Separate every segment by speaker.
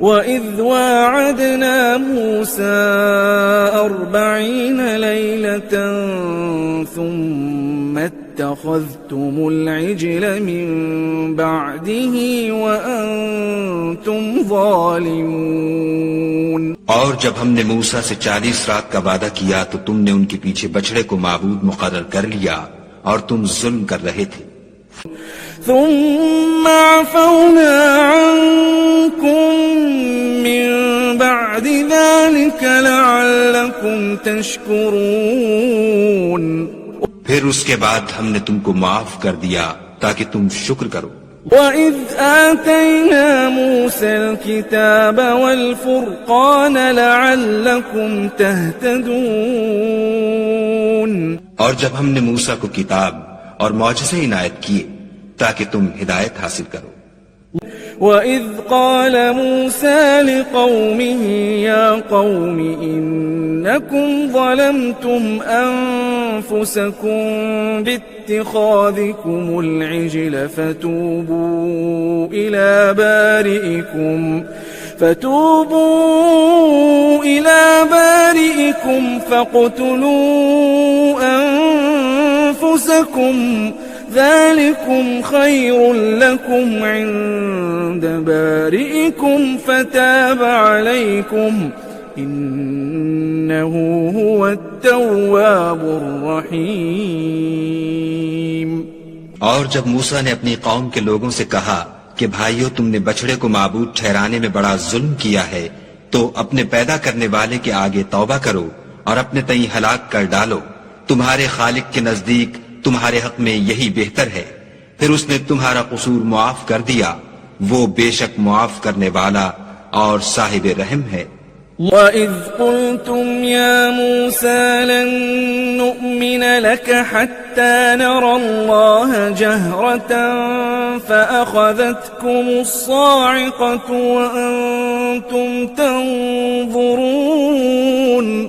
Speaker 1: وَإِذْ وَاعَدْنَا مُوسَىٰ 40 لَيْلَةً ثُمَّ اتَّخَذْتُمُ الْعِجْلَ مِن بَعْدِهِ وَأَنتُمْ ظَالِمُونَ۔
Speaker 2: اور جب ہم نے موسیٰ سے 40 رات کا وعدہ کیا تو تم نے ان کے پیچھے بچڑے کو معبود مقرر کر لیا اور تم ظلم کر رہے تھے۔
Speaker 1: ثم عفونا عنكم من بعد ذلك لعلكم تشكرون۔
Speaker 2: پھر اس کے بعد ہم نے تم کو معاف کر دیا تاکہ تم شکر کرو۔
Speaker 1: وَإِذْ آتَيْنَا مُوسَى الْكِتَابَ وَالْفُرْقَانَ لَعَلَّكُمْ تَهْتَدُونَ۔
Speaker 2: اور جب ہم نے موسیٰ کو کتاب اور معجزے عنایت کیے تاکہ تم ہدایت حاصل کرو۔
Speaker 1: وَإِذْ قَالَ مُوسَىٰ لِقَوْمِهِ يَا قَوْمِ إِنَّكُمْ ظَلَمْتُمْ أَنفُسَكُمْ بِاتِّخَاذِكُمُ الْعِجْلَ فَتُوبُوا إِلَىٰ بَارِئِكُمْ فَاقْتُلُوا أَنفُسَكُمْ ذَلِكُمْ خَيْرٌ لَكُمْ عِندَ بَارِئِكُمْ فَتَابَ عَلَيْكُمْ إِنَّهُ هُوَ التَّوَّابُ الرَّحِيمُ۔
Speaker 2: اور جب موسیٰ نے اپنی قوم کے لوگوں سے کہا کہ بھائیو تم نے بچڑے کو معبود ٹھہرانے میں بڑا ظلم کیا ہے تو اپنے پیدا کرنے والے کے آگے توبہ کرو اور اپنے تئیں ہلاک کر ڈالو، تمہارے خالق کے نزدیک تمہارے حق میں یہی بہتر ہے۔ پھر اس نے تمہارا قصور معاف کر دیا، وہ بے شک معاف کرنے والا اور صاحب رحم ہے۔
Speaker 1: وَإِذْ قُلْتُمْ يَا مُوسَىٰ لَن نُّؤْمِنَ لَكَ حَتَّىٰ نَرَى اللَّهَ جَهْرَةً فَأَخَذَتْكُمُ الصَّاعِقَةُ وَأَنتُمْ تَنظُرُونَ۔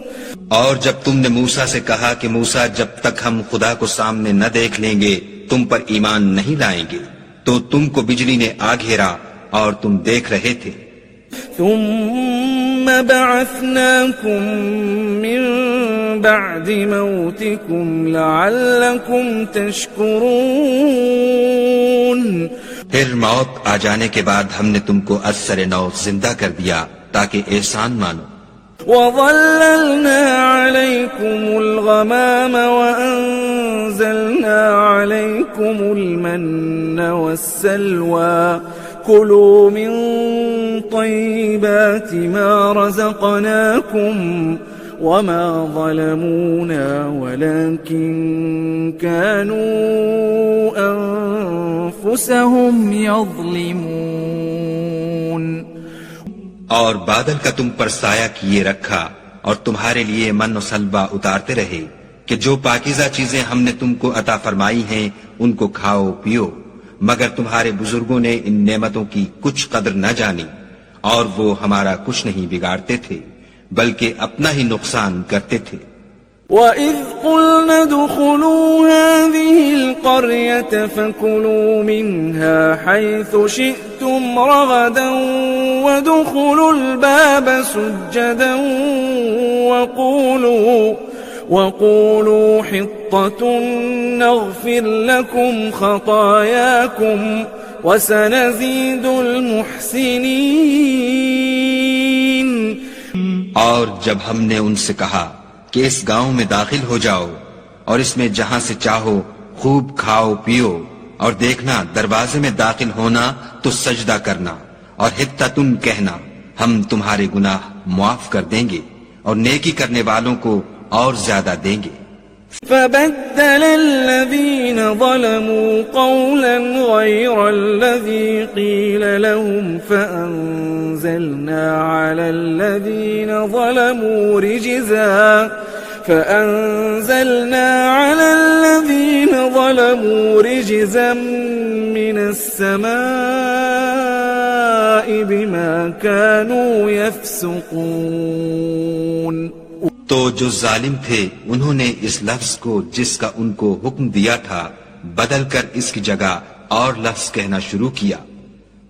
Speaker 2: اور جب تم نے موسیٰ سے کہا کہ موسیٰ جب تک ہم خدا کو سامنے نہ دیکھ لیں گے تم پر ایمان نہیں لائیں گے، تو تم کو بجلی نے آ گھیرا اور تم دیکھ رہے تھے۔
Speaker 1: ثم بعثناكم من بعد موتكم لعلكم تشكرون۔
Speaker 2: پھر موت آ جانے کے بعد ہم نے تم کو از سر نو زندہ کر دیا تاکہ احسان مانو۔
Speaker 1: وَظَلَّلْنَا عَلَيْكُمُ الْغَمَامَ وَأَنزَلْنَا عَلَيْكُمُ الْمَنَّ وَالسَّلْوَىٰ كُلُوا مِن طَيِّبَاتِ مَا رَزَقْنَاكُمْ وَمَا ظَلَمُونَا وَلَٰكِن كَانُوا أَنفُسَهُمْ يَظْلِمُونَ۔
Speaker 2: اور بادل کا تم پر سایہ کیے رکھا اور تمہارے لیے من و سلوہ اتارتے رہے کہ جو پاکیزہ چیزیں ہم نے تم کو عطا فرمائی ہیں ان کو کھاؤ پیو، مگر تمہارے بزرگوں نے ان نعمتوں کی کچھ قدر نہ جانی اور وہ ہمارا کچھ نہیں بگاڑتے تھے بلکہ اپنا ہی نقصان کرتے تھے۔
Speaker 1: وَإِذْ قُلْنَا ادْخُلُوا هَٰذِهِ الْقَرْيَةَ فَكُلُوا مِنْهَا حَيْثُ شِئْتُمْ رَغَدًا وَادْخُلُوا الْبَابَ سُجَّدًا وَقُولُوا حِطَّةٌ نَّغْفِرْ لَكُمْ خَطَايَاكُمْ وَسَنَزِيدُ الْمُحْسِنِينَ۔
Speaker 2: اور جب ہم نے ان سے کہا کہ اس گاؤں میں داخل ہو جاؤ اور اس میں جہاں سے چاہو خوب کھاؤ پیو، اور دیکھنا دروازے میں داخل ہونا تو سجدہ کرنا اور حطتن کہنا، ہم تمہارے گناہ معاف کر دیں گے اور نیکی کرنے والوں کو اور زیادہ دیں گے۔
Speaker 1: فَبَدَّلَ الَّذِينَ ظَلَمُوا قَوْلًا غَيْرَ الَّذِي قِيلَ لَهُمْ فَأَنزَلْنَا عَلَى الَّذِينَ ظَلَمُوا رِجْزًا مِّنَ السَّمَاءِ بِمَا كَانُوا يَفْسُقُونَ۔
Speaker 2: تو جو ظالم تھے انہوں نے اس لفظ کو جس کا ان کو حکم دیا تھا بدل کر اس کی جگہ اور لفظ کہنا شروع کیا،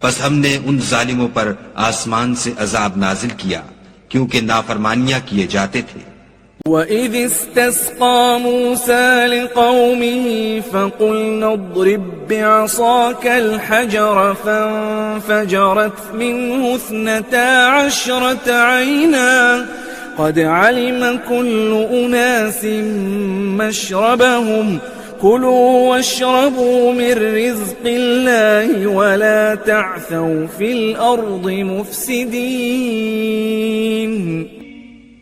Speaker 2: بس ہم نے ان ظالموں پر آسمان سے عذاب نازل کیا کیونکہ نافرمانیاں کیے جاتے تھے۔
Speaker 1: وَإِذِ اسْتَسْقَى مُوسَى لِقَوْمِهِ فَقُلْنَا اضْرِب بِّعَصَاكَ الْحَجَرَ فَانفَجَرَتْ مِنْهُ 12 عَيْنًا قَدْ عَلِمَ كُلُّ أُنَاسٍ مَّشْرَبَهُمْ كُلُوا وَاشْرَبُوا مِن رِّزْقِ اللَّهِ وَلَا تَعْثَوْا فِي الْأَرْضِ مُفْسِدِينَ۔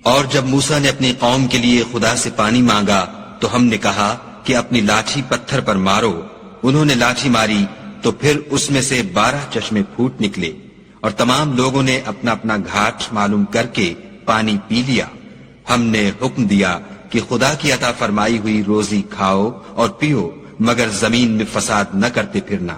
Speaker 2: اور جب موسیٰ نے اپنی قوم کے لیے خدا سے پانی مانگا تو ہم نے کہا کہ اپنی لاٹھی پتھر پر مارو۔ انہوں نے لاٹھی ماری تو پھر اس میں سے 12 چشمے پھوٹ نکلے، اور تمام لوگوں نے اپنا اپنا گھاٹ معلوم کر کے پانی پی لیا۔ ہم نے حکم دیا کہ خدا کی عطا فرمائی ہوئی روزی کھاؤ اور پیو، مگر زمین میں فساد نہ کرتے پھرنا۔